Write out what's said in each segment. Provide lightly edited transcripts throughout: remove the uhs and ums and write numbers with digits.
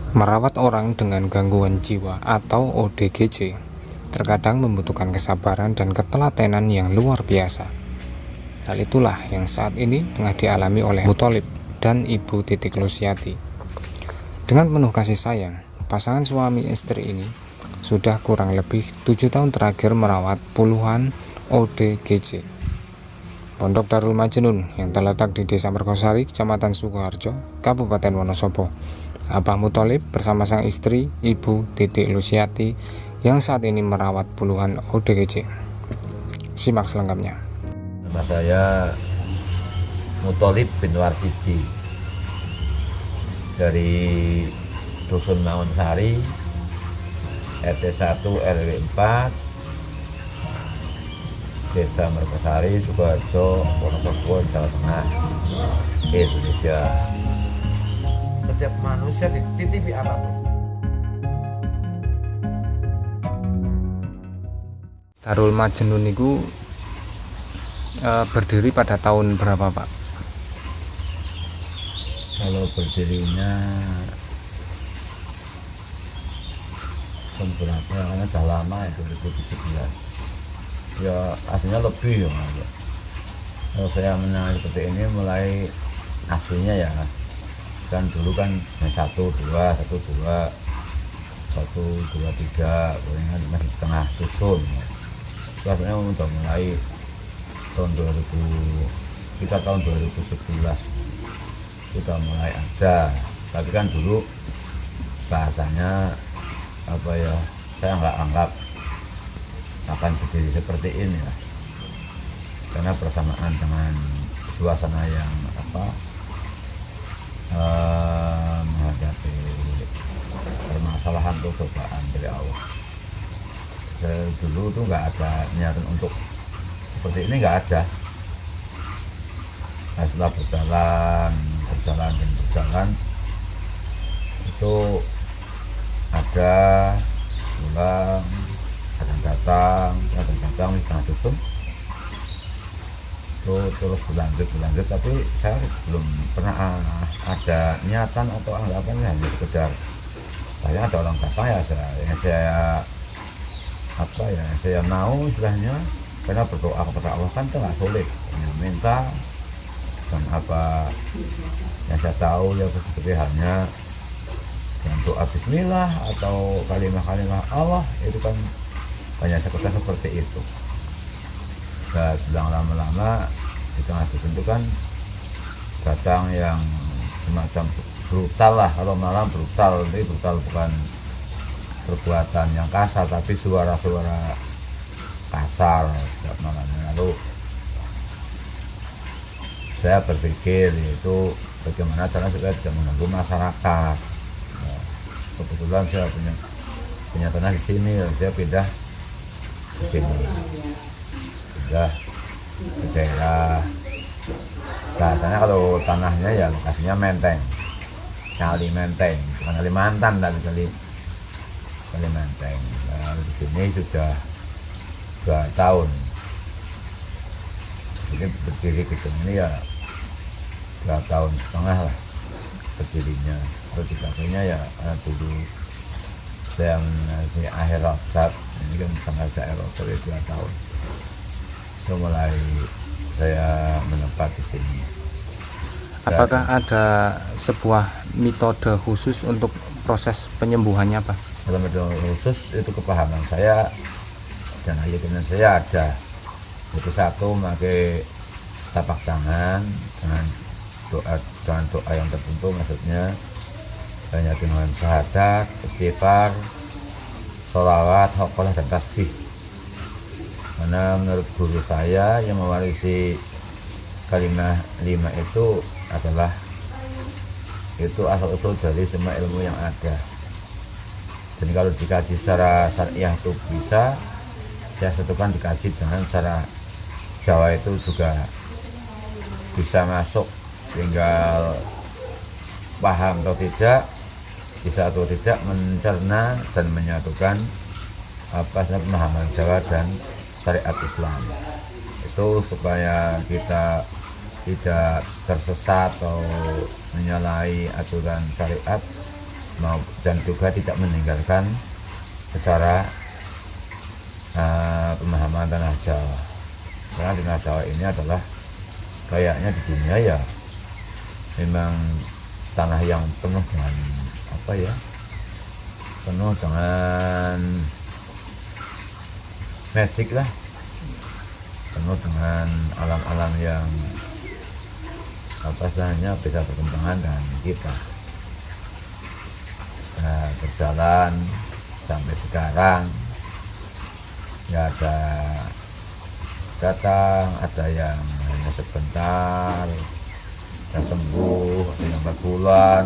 Merawat orang dengan gangguan jiwa atau ODGJ terkadang membutuhkan kesabaran dan ketelatenan yang luar biasa. Hal itulah yang saat ini tengah dialami oleh Mutholib dan Ibu Titik Lusiati. Dengan penuh kasih sayang, pasangan suami istri ini sudah kurang lebih 7 tahun terakhir merawat puluhan ODGJ. Pondok Darul Majnun yang terletak di Desa Mergosari, Kecamatan Sukoharjo, Kabupaten Wonosobo. Abah Mutholib bersama sang istri, Ibu Titik Lusiati, yang saat ini merawat puluhan ODGJ. Simak selengkapnya. Nama saya Mutholib bin Warsiji dari Dusun Mawonsari, RT 1 RW 4, Desa Mergosari, Sukoharjo, Wonosobo, Jawa Tengah, Indonesia. Setiap manusia dititipi apapun. Darul Majnun itu berdiri pada tahun berapa, Pak? Kalau berdirinya tahun berapa? Karena sudah lama itu 2017. Ya aslinya lebih ya. Kalau saya menangani seperti ini mulai aslinya ya kan dulu kan 1, 2, 1, 2, 1, 2, 3, kan masih tengah susun ya. Sebenarnya udah mulai tahun 2000, kita tahun 2011 sudah mulai ada, tapi kan dulu bahasanya apa ya, saya nggak anggap akan berdiri seperti ini ya, karena bersamaan dengan suasana yang menghadapi permasalahan atau cobaan dari Allah. Dulu tuh nggak ada niatan untuk seperti ini, nggak ada. Nah, setelah berjalan itu ada pulang, kadang datang setengah susun itu terus berlanjut, tapi saya belum pernah ada niatan atau anggapan, hanya sekedar banyak ada orang datang ya saya mau istilahnya, karena berdoa kepada Allah kan itu nggak sulit, hanya minta dan apa yang saya tahu ya, seperti halnya dengan doa Bismillah atau kalimah-kalimah Allah itu kan banyak sekedar seperti itu. Dan sedang lama-lama di tengah dusun itu kan datang yang semacam brutal lah, kalau malam brutal, ini brutal bukan perbuatan yang kasar tapi suara-suara kasar setiap malamnya. Lalu saya berpikir itu bagaimana cara supaya tidak mengganggu masyarakat. Nah, kebetulan saya punya tanah di sini, saya pindah di sini, pindah ke daerah. Bahasanya kalau tanahnya ya lokasinya Menteng, Kali Menteng, bukan Kalimantan tapi Kali Menteng. Nah, di sini sudah 2 tahun. Jadi berdiri gedung ini ya 2 tahun setengah lah berdirinya. Terus di belakangnya ya dulu saya mengenai akhir Rajab, ini kan tanggal saya Rajab 2 tahun. Itu mulai saya menetap di sini. Apakah ada sebuah metode khusus untuk proses penyembuhannya, Pak? Dalam metode khusus itu kepahaman saya dan keyakinan saya ada. Itu satu, memakai tapak tangan dengan doa yang tertentu, maksudnya hanya dengan syahadat, istighfar, sholawat, hoqolah dan tasbih. Karena menurut guru saya yang mewarisi kalimah 5 itu adalah itu asal-usul dari semua ilmu yang ada. Dan kalau dikaji secara syariah itu bisa, saya satukan dikaji dengan cara Jawa itu juga bisa masuk, tinggal paham atau tidak, bisa atau tidak mencerna dan menyatukan pemahaman Jawa dan syariat Islam. Itu supaya kita tidak tersesat atau menyalahi aturan syariat, dan juga tidak meninggalkan secara pemahaman tanah Jawa. Karena tanah Jawa ini adalah kayaknya di dunia ya memang tanah yang penuh dengan apa ya, penuh dengan magic lah, penuh dengan alam-alam yang apa istilahnya bisa berkembang dengan kita. Nah, berjalan sampai sekarang nggak ada datang, ada yang hanya sebentar, ada sembuh, ada yang 4 bulan.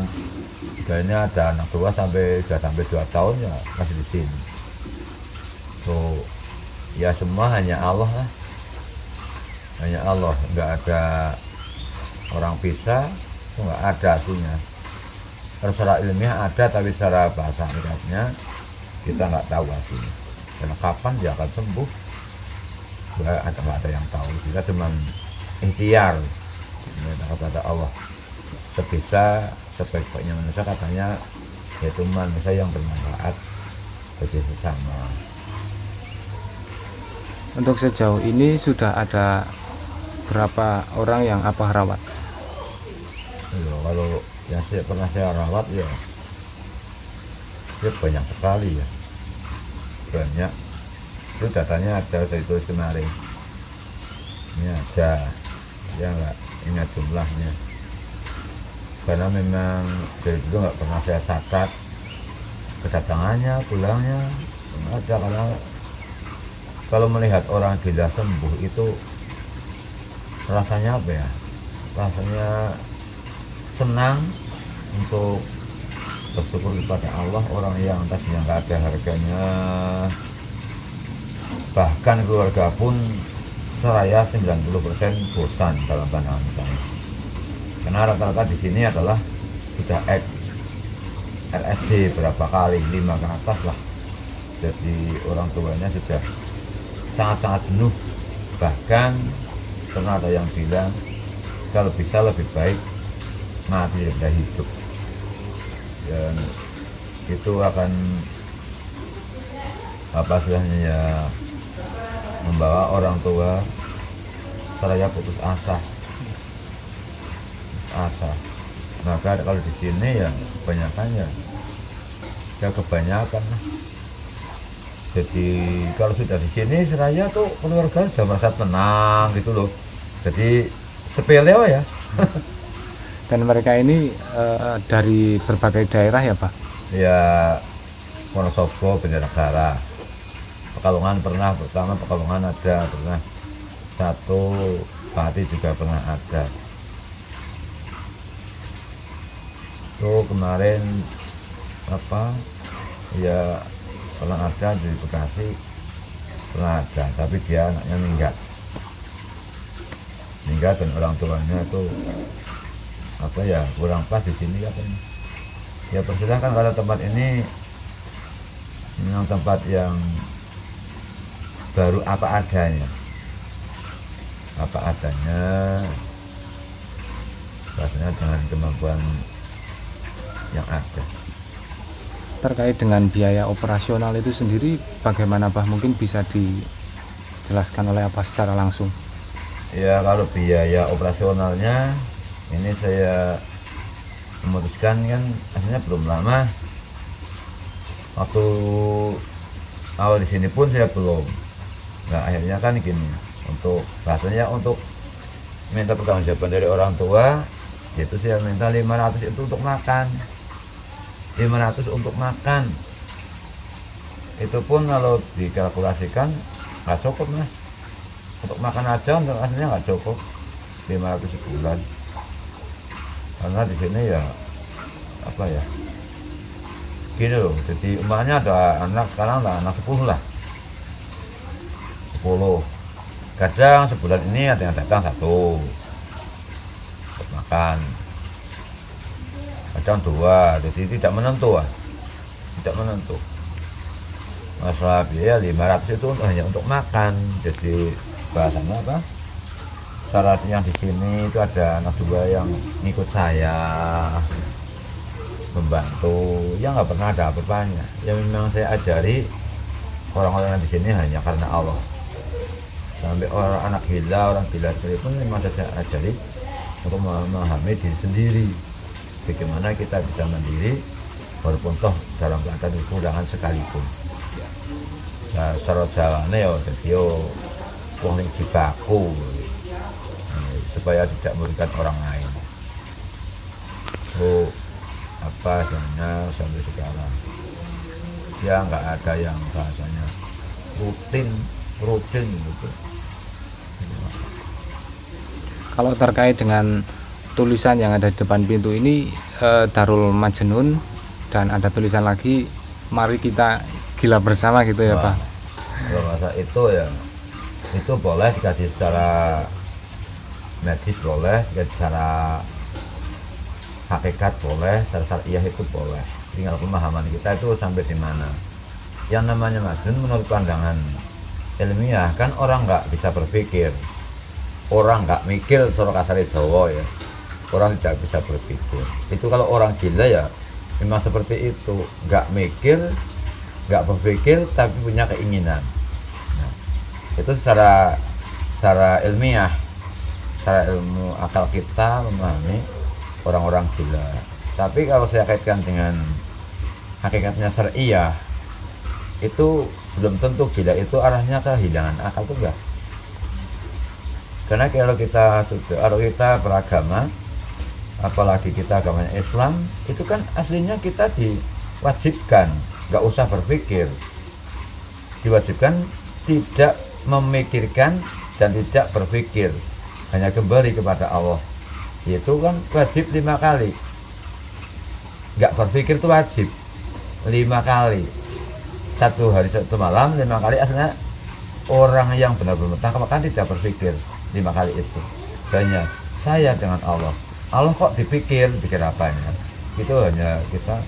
Kayaknya ada anak tua sudah sampai 2 tahun ya masih di sini. So ya semua hanya Allah lah, hanya Allah, nggak ada orang bisa, nggak ada aslinya. Kalau secara ilmiah ada, tapi secara bahasa Arabnya kita nggak tahu aslinya. Karena kapan dia akan sembuh, nggak ada yang tahu. Kita cuma ikhtiar, kata Allah, sebisa sebaik-baiknya manusia katanya, yaitu manusia yang bermanfaat bagi sesama. Untuk sejauh ini sudah ada berapa orang yang Abah rawat? Ya, kalau yang pernah saya rawat ya banyak sekali ya, banyak. Itu datanya ada, saya tulis kemarin. Ini ada, ya nggak ingat jumlahnya. Karena memang dari itu nggak pernah saya catat kedatangannya, pulangnya, nggak ada. Karena kalau melihat orang gila sembuh itu rasanya apa ya? Rasanya senang untuk bersyukur kepada Allah. Orang yang tadinya nggak ada harganya, bahkan keluarga pun seraya 90% bosan dalam pandangan saya. Karena rata-rata di sini adalah sudah RSJ berapa kali, 5 ke atas lah. Jadi orang tuanya sudah sangat-sangat jenuh. Bahkan pernah ada yang bilang kalau bisa lebih baik mati daripada hidup. Dan itu akan apa istilahnya ya, membawa orang tua seraya putus asa. Maka kalau di sini ya kebanyakan lah. Jadi kalau sudah di sini seraya tuh keluarga sudah merasa tenang gitu loh. Jadi sepele ya. Dan mereka ini dari berbagai daerah ya Pak? Ya, Wonosobo, Banjarnegara, Pekalongan pernah, pertama Pekalongan ada, pernah satu, Pati juga pernah ada. Tuh kemarin apa ya, pernah ada di Bekasi, pernah ada, tapi dia anaknya minggat dan orang tuanya tuh apa ya, kurang pas di sini katanya. Ya persilahkan, kalau tempat ini memang tempat yang baru apa adanya, rasanya dengan kemampuan yang ada. Terkait dengan biaya operasional itu sendiri bagaimana Bah? Mungkin bisa dijelaskan oleh Abah secara langsung. Ya kalau biaya operasionalnya ini saya memutuskan kan aslinya belum lama. Waktu awal di sini pun saya belum. Nah akhirnya kan gini, untuk rasanya untuk minta pertanggungjawaban dari orang tua, itu saya minta 500 itu untuk makan. 500 untuk makan. Itu pun kalau dikalkulasikan nggak cukup mas. Untuk makan aja untuk aslinya nggak cukup 500 sebulan. Karena di sini ya apa ya, gini loh, jadi umpamanya ada anak, sekarang ada anak 10 lah, 10 kadang sebulan ini ada yang datang 1 untuk makan, kadang 2, jadi tidak menentu. Masalah biaya 500 itu hanya untuk makan. Jadi bahasanya apa, syaratnya di sini itu ada anak 2 yang ngikut saya. membantu, ya nggak pernah ada apa-apanya. Ya memang saya ajari orang-orang yang di sini hanya karena Allah. Sampai orang anak gila, orang gila pun memang saya ajari untuk memahami diri sendiri. Bagaimana kita bisa mandiri walaupun toh dalam keadaan kekurangan sekalipun. Nah, secara jalannya ya jadi wong ning jibaku supaya tidak merugikan orang lain. Apa sebenarnya sampai sekarang ya nggak ada yang bahasanya rutin gitu. Kalau terkait dengan tulisan yang ada di depan pintu ini, Darul Majnun, dan ada tulisan lagi, mari kita gila bersama gitu ya Pak. Kalau masa itu ya itu boleh dikasih secara medis, boleh dikasih secara hakikat, boleh secara syariah, itu boleh. Tinggal pemahaman kita itu sampai di mana. Yang namanya majnun menurut pandangan ilmiah kan orang nggak bisa berpikir, orang nggak mikir, secara kasar Jawa ya, orang tidak bisa berpikir. Itu kalau orang gila ya memang seperti itu, nggak mikir, nggak berpikir, tapi punya keinginan. Nah, itu secara ilmiah, secara ilmu akal kita memahami orang-orang gila. Tapi kalau saya kaitkan dengan hakikatnya syariah, itu belum tentu gila itu arahnya kehilangan akal, tuh enggak. Karena kalau kita beragama, apalagi kita agamanya Islam, itu kan aslinya kita diwajibkan nggak usah berpikir, diwajibkan tidak memikirkan dan tidak berpikir, hanya kembali kepada Allah. Itu kan wajib 5 kali. Nggak berpikir itu wajib 5 kali, 1 hari 1 malam 5 kali. Aslinya orang yang benar-benar takwa kan tidak berpikir 5 kali itu, hanya saya dengan Allah. Allah kok pikir apanya. Itu hanya kita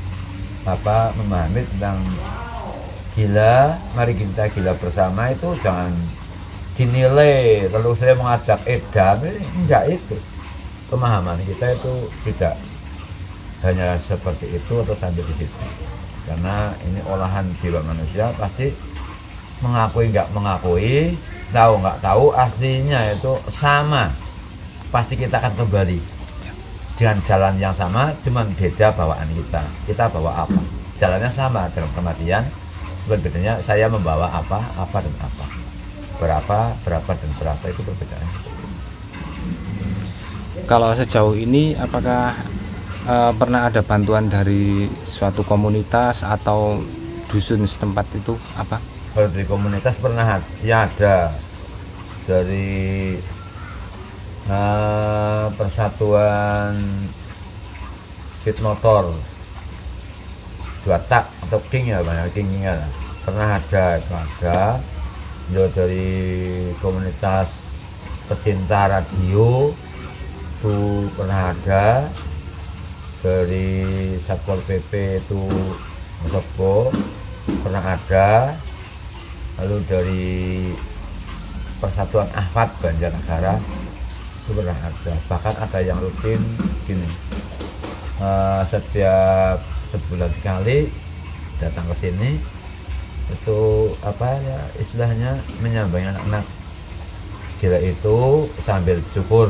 memahami tentang gila. Mari kita gila bersama itu jangan dinilai lalu saya mengajak edan, enggak. Itu pemahaman kita itu tidak hanya seperti itu atau sampai di situ. Karena ini olahan jiwa manusia, pasti mengakui nggak mengakui, tahu nggak tahu, aslinya itu sama. Pasti kita akan kembali dengan jalan yang sama, cuman beda bawaan kita. Kita bawa apa? Jalannya sama dalam kematian, bedanya saya membawa apa dan apa. Berapa dan berapa, itu perbedaannya. Kalau sejauh ini apakah pernah ada bantuan dari suatu komunitas atau dusun setempat itu apa? Kalau dari komunitas pernah ya, ada dari persatuan fit motor 2 tak atau king ya, banyak kingnya lah. Pernah ada ya, dari komunitas pecinta radio itu pernah ada, dari Satpol PP itu Mojokerto pernah ada, lalu dari Persatuan Ahmad Banjarnegara itu pernah ada. Bahkan ada yang rutin gini, setiap sebulan sekali datang ke sini, itu istilahnya menyambangi anak-anak gila itu sambil dicukur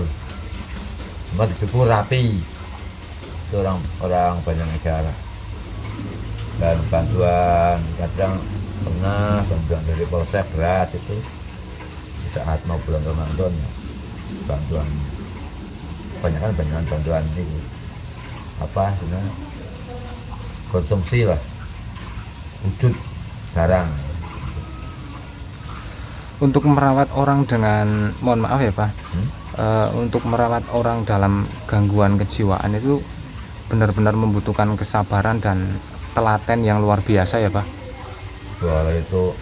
rapi. Itu orang Banjarnegara. Dan bantuan kadang pernah bantuan dari Polsek beras itu saat mau bulan Ramadan, bantuan bantuan itu konsumsi lah, wujud barang. Untuk merawat orang dengan, mohon maaf ya Pak, untuk merawat orang dalam gangguan kejiwaan itu benar-benar membutuhkan kesabaran dan telaten yang luar biasa ya Pak. Kalau itu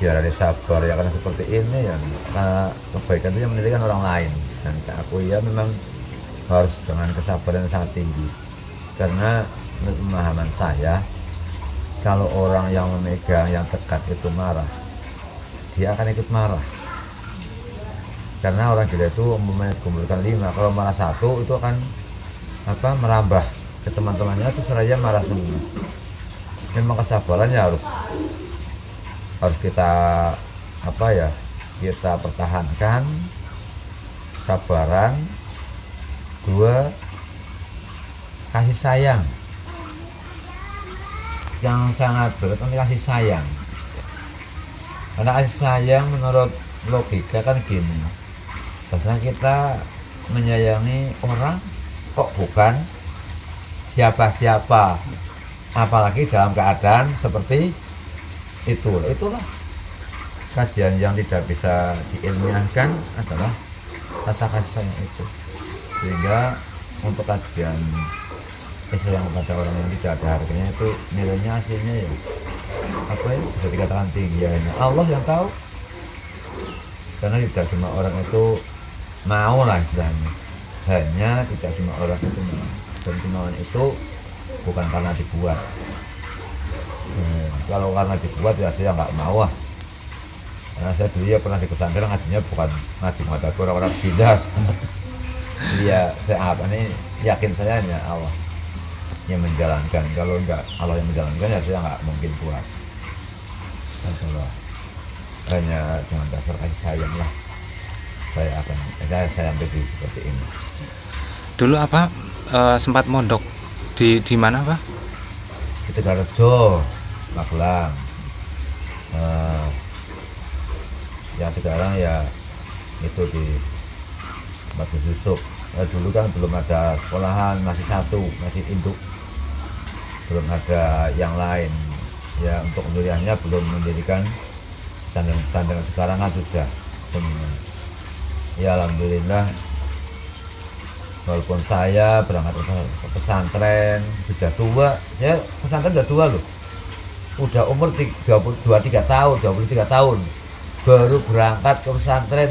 biar ada sabar ya, karena seperti ini ya, karena kebaikan itu yang menjadikan orang lain. Dan aku ya memang harus dengan kesabaran yang sangat tinggi. Karena menurut pemahaman saya, kalau orang yang memegang yang dekat itu marah, dia akan ikut marah. Karena orang gila itu umpamanya dikumpulkan 5, kalau marah 1 itu akan merambah ke teman-temannya itu seraya marah semua. Memang kesabarannya harus kita kita pertahankan. Sabaran, 2 kasih sayang. Yang sangat berat kasih sayang. Karena kasih sayang menurut logika kan gini, bahwasanya kita menyayangi orang kok bukan siapa-siapa, apalagi dalam keadaan seperti itulah kajian yang tidak bisa diilmiahkan adalah rasa kasih sayang itu. Sehingga untuk kajian kasih sayang kepada orang yang tidak ada harganya itu nilainya hasilnya bisa dikatakan tinggi. Allah yang tahu, karena tidak semua orang itu mau lah istilahnya. Hanya tidak semua orang itu mau, dan kemauan itu bukan karena dibuat. Kalau karena dibuat ya saya nggak mau lah. Karena saya dulu ya pernah di pesantren ngajinya bukan ngaji madaku orang-orang bidas. Iya, saya yakin saya hanya Allah yang menjalankan. Kalau enggak Allah yang menjalankan ya saya nggak mungkin buat. Hanya dengan dasar kasih sayang lah saya sampai seperti ini. Dulu sempat mondok di mana Pak? Di Tegalrejo, Magelang. Yang sekarang ya itu di Batu Yusuf. Dulu kan belum ada sekolahan, masih induk, belum ada yang lain. Ya untuk kuliahnya belum mendirikan pesantren. Sekarang kan sudah semua. Ya alhamdulillah, walaupun saya berangkat ke pesantren sudah tua, saya pesantren sudah tua loh, udah umur 23 tahun baru berangkat ke pesantren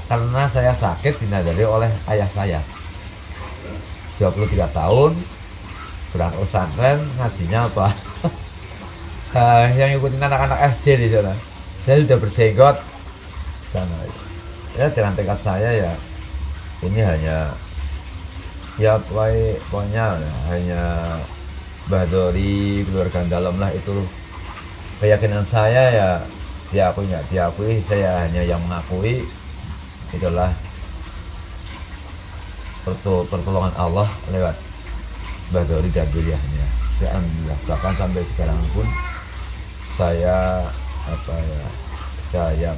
karena saya sakit dinadari oleh ayah saya. 23 tahun berangkat ke pesantren, ngajinya apa? Yang ikutin anak-anak SD di sana. Saya sudah bersenggot sana. Ya dengan tekad saya ya ini hanya pokoknya hanya Mbah Dori, keluarga dalam lah, itu keyakinan saya ya. Diakui, saya hanya yang mengakui itulah pertolongan Allah lewat Mbah Dori dan beliaunya. Ya alhamdulillah, bahkan sampai sekarang pun saya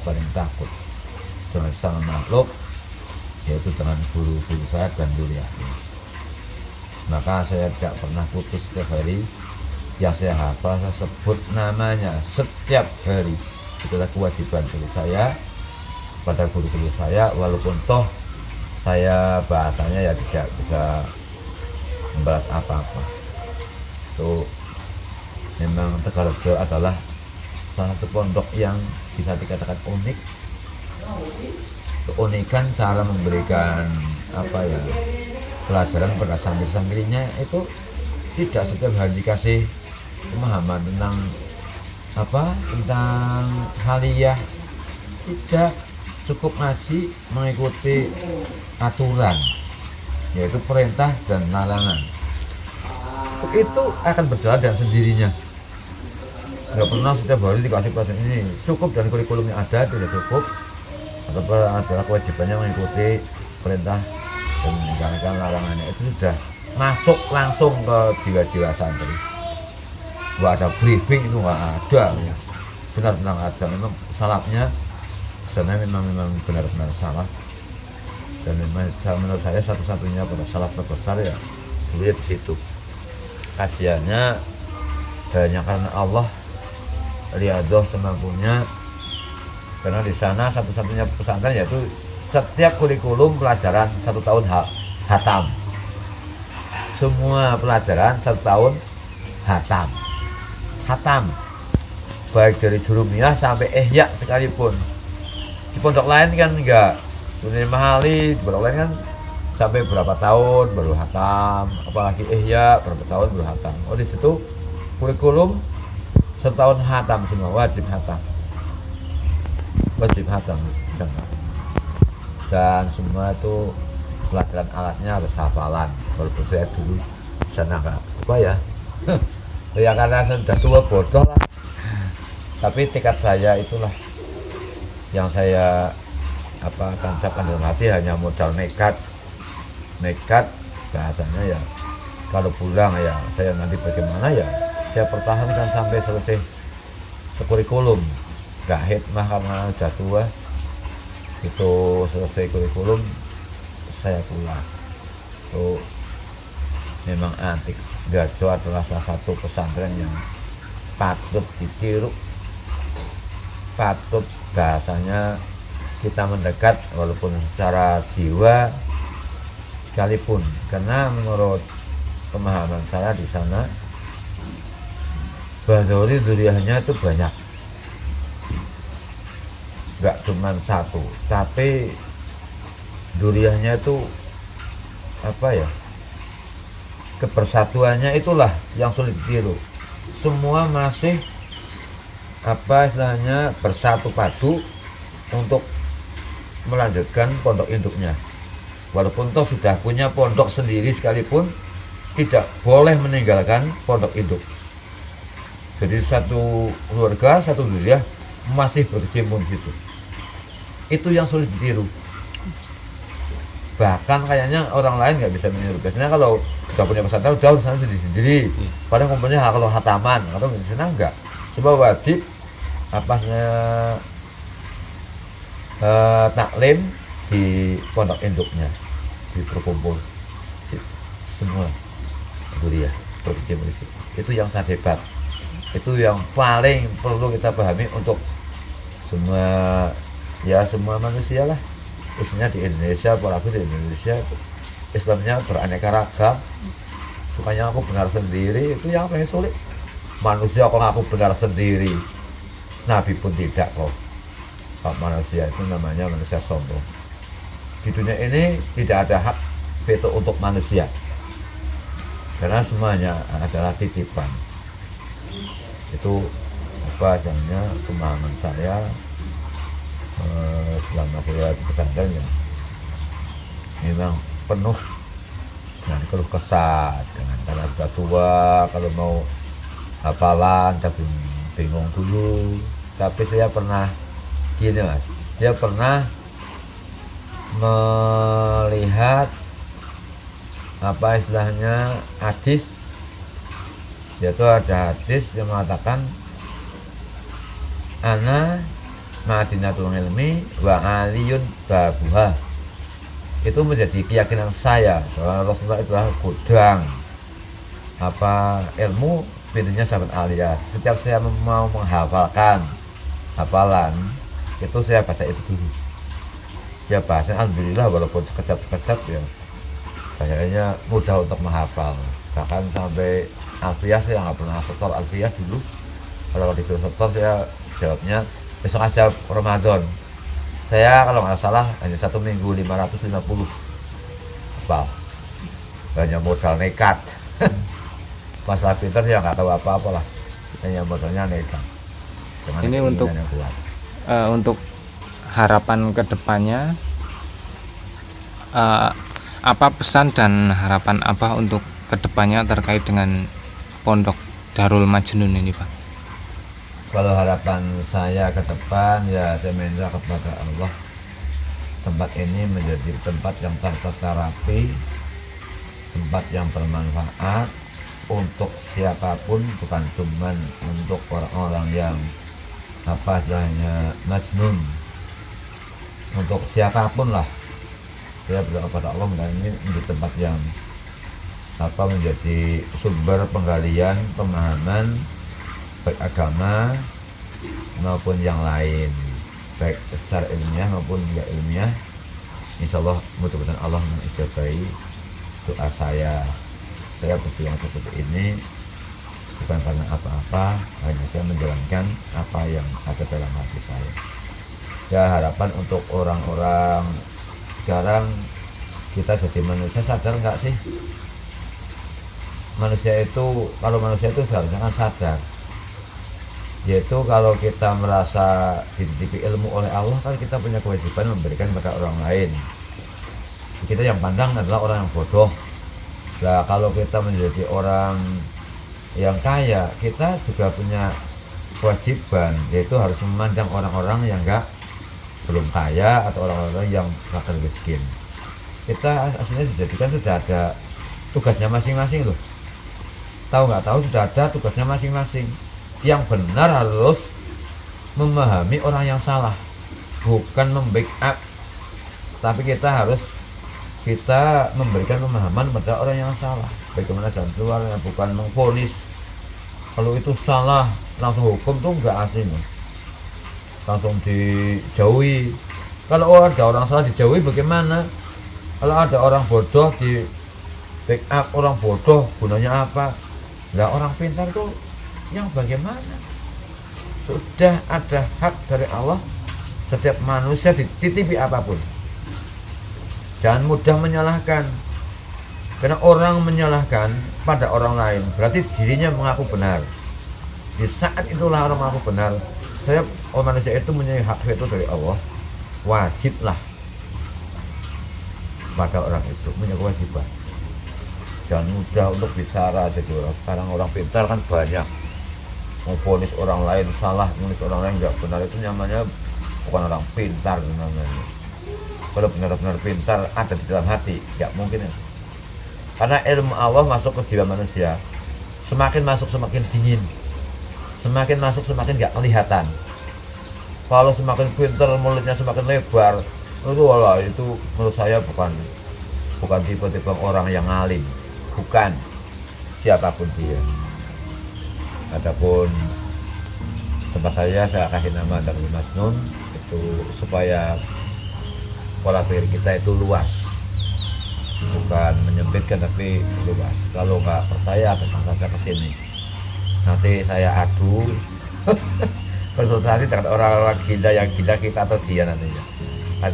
paling takut dengan sang makhluk, yaitu dengan guru-guru saya dan beliaunya. Maka saya tidak pernah putus setiap hari. Yang saya hafal saya sebut namanya setiap hari. Itulah kewajiban bagi saya pada guru-guru saya, walaupun toh saya bahasanya ya tidak bisa membalas apa-apa. Itu memang Tegalrejo adalah salah satu pondok yang bisa dikatakan unik. Keunikan cara memberikan pelajaran pada santri-santrinya itu tidak setiap hari dikasih pemahaman tentang haliyah, tidak cukup ngaji mengikuti aturan, yaitu perintah dan larangan. Itu akan berjalan dengan sendirinya. Nggak pernah setiap hari dikasih pelajaran ini cukup dan kurikulumnya ada, tidak cukup, atau adalah kewajibannya mengikuti perintah dan meninggalkan larangannya. Itu sudah masuk langsung ke jiwa-jiwa santri. Nggak ada briefing, itu nggak ada ya. Benar-benar ada. Memang salahnya sana memang benar-benar salah, dan memang menurut saya satu-satunya pada salah terbesar ya lihat di situ. Kajiannya hanya karena Allah riadoh semampunya, karena di sana satu-satunya pesantren yaitu setiap kurikulum pelajaran 1 tahun hatam. Semua pelajaran 1 tahun hatam, baik dari jurumiyah sampai ihya sekalipun. Di pondok lain kan enggak, Sunan Mahali di pondok lain kan sampai berapa tahun baru hatam, apalagi ihya berapa tahun baru hatam. Di situ kurikulum setahun hatam semua, wajib hatam di sana. Dan semua itu pelajaran alatnya harus hafalan. Walaupun saya dulu sana nggak apa ya. Ya karena sudah tua bodoh lah. Tapi tekad saya itulah yang saya tancapkan dalam hati, hanya modal nekat bahasanya ya. Kalau pulang ya saya nanti bagaimana ya, saya pertahankan sampai selesai kurikulum. Gak hikmah karena udah tua, itu selesai kurikulum saya pulang. Itu memang antik. Gajo adalah salah satu pesantren yang patut ditiru, patut bahasanya kita mendekat walaupun secara jiwa sekalipun, karena menurut pemahaman saya di sana Badori duriannya itu banyak, nggak cuma satu, tapi duriannya itu kepersatuannya itulah yang sulit ditiru. Semua masih istilahnya bersatu padu untuk melanjutkan pondok induknya, walaupun toh sudah punya pondok sendiri sekalipun tidak boleh meninggalkan pondok induk. Jadi satu keluarga, satu duriah masih berkecimpung di situ. Itu yang sulit ditiru. Bahkan kayaknya orang lain nggak bisa meniru. Biasanya kalau sudah punya pesantren udah urusan sendiri-sendiri. Padahal kumpulnya kalau hataman, atau di sana enggak. Sebab wajib taklim di pondok induknya, berkumpul semua duriah berkecimpung di situ. Itu yang sangat hebat. Itu yang paling perlu kita pahami untuk semua manusia lah, khususnya di Indonesia. Apalagi di Indonesia Islamnya beraneka ragam. Bukannya aku benar sendiri, itu yang paling sulit. Manusia kok aku benar sendiri, Nabi pun tidak kok. Manusia itu namanya manusia sombong. Di dunia ini tidak ada hak veto untuk manusia, karena semuanya adalah titipan. Itu pemahaman saya selama saya di pesantren ya, memang penuh dengan keluh kesah, dengan karena sudah tua, kalau mau hafalan tapi bingung dulu. Tapi saya pernah gini mas, dia pernah melihat istilahnya hadis. Yaitu ada hadis yang mengatakan ana madinatul ilmi wa aliyun babuha. Itu menjadi keyakinan saya bahwa Rasulullah itu adalah gudang ilmu, pintunya sahabat Aliyah. Setiap saya mau menghafalkan hafalan itu saya baca itu dulu. Ya bahasa alhamdulillah walaupun sekejap ya bacanya mudah untuk menghafal. Bahkan sampai alfiyah saya nggak pernah setor alfiyah dulu. Kalau disuruh setor saya jawabnya besok aja Ramadan. Saya kalau nggak salah hanya 1 minggu 550 hafal. Hanya modal nekat. Masalah pintar saya nggak tahu apa-apa lah. Hanya modalnya nekat. Dengan ini untuk harapan kedepannya, apa pesan dan harapan apa untuk kedepannya terkait dengan Pondok Darul Majnun ini Pak? Kalau harapan saya ke depan ya saya minta kepada Allah tempat ini menjadi tempat yang tertata rapi, tempat yang bermanfaat untuk siapapun, bukan cuma untuk orang-orang yang istilahnya majnun, untuk siapapun lah. Saya berdoa kepada Allah mudah ini menjadi tempat yang menjadi sumber penggalian pemahaman baik agama maupun yang lain, baik secara ilmiah maupun tidak ilmiah. Insya Allah mudah-mudahan Allah mengijabahi doa saya. Saya berjuang seperti ini bukan karena apa-apa, hanya saya menjalankan apa yang ada dalam hati saya. Ya harapan untuk orang-orang sekarang, kita jadi manusia sadar nggak sih? Kalau manusia itu seharusnya kan sadar, yaitu kalau kita merasa dititipi ilmu oleh Allah kan kita punya kewajiban memberikan kepada orang lain. Kita yang pandang adalah orang yang bodoh, Nah, kalau kita menjadi orang yang kaya, kita juga punya kewajiban, yaitu harus memandang orang-orang yang belum kaya atau orang-orang yang makan miskin. Kita aslinya dijadikan sudah ada tugasnya masing-masing loh. Tahu nggak tahu sudah ada tugasnya masing-masing. Yang benar harus memahami orang yang salah, bukan membackup, tapi kita memberikan pemahaman pada orang yang salah. Bagaimana jalan keluarnya, bukan mengponis. Kalau itu salah langsung hukum tuh nggak aslinya, langsung dijauhi. Kalau ada orang salah dijauhi bagaimana? Kalau ada orang bodoh di backup orang bodoh, gunanya apa? Lah orang pintar tuh yang bagaimana? Sudah ada hak dari Allah, setiap manusia dititipi apapun. Jangan mudah menyalahkan, karena orang menyalahkan pada orang lain berarti dirinya mengaku benar. Di saat itulah orang mengaku benar. Manusia itu mempunyai hak veto dari Allah, wajiblah pada orang itu, punya kewajiban. Jangan mudah untuk bicara. Jadi sekarang orang pintar kan banyak, memvonis orang lain salah, memvonis orang lain nggak benar, itu namanya bukan orang pintar namanya. Kalau benar-benar pintar ada di dalam hati, nggak mungkin ya. Karena ilmu Allah masuk ke jiwa manusia, semakin masuk semakin dingin, semakin masuk semakin nggak kelihatan. Kalau semakin pintar, mulutnya semakin lebar, itu menurut saya bukan tipe-tipe orang yang alim, bukan siapapun dia. Adapun tempat saya kasih nama Darul Masnun itu supaya pola pikir kita itu luas, bukan menyempitkan tapi luas. Kalau nggak percaya datang saja ke sini, nanti saya adu konsultasi dengan orang-orang gila yang gila kita atau dia nantinya.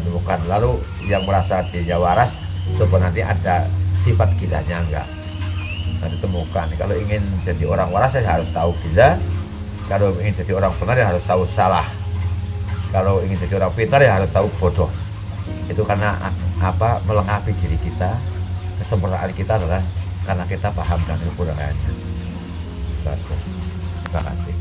Bukan lalu yang merasa dia waras, coba nanti ada sifat gilanya enggak, nah ditemukan. Kalau ingin jadi orang waras saya harus tahu gila, kalau ingin jadi orang benar ya harus tahu salah, kalau ingin jadi orang pintar ya harus tahu bodoh. Itu karena melengkapi diri kita. Kesempurnaan kita adalah karena kita paham dan kekurangannya. Terima kasih.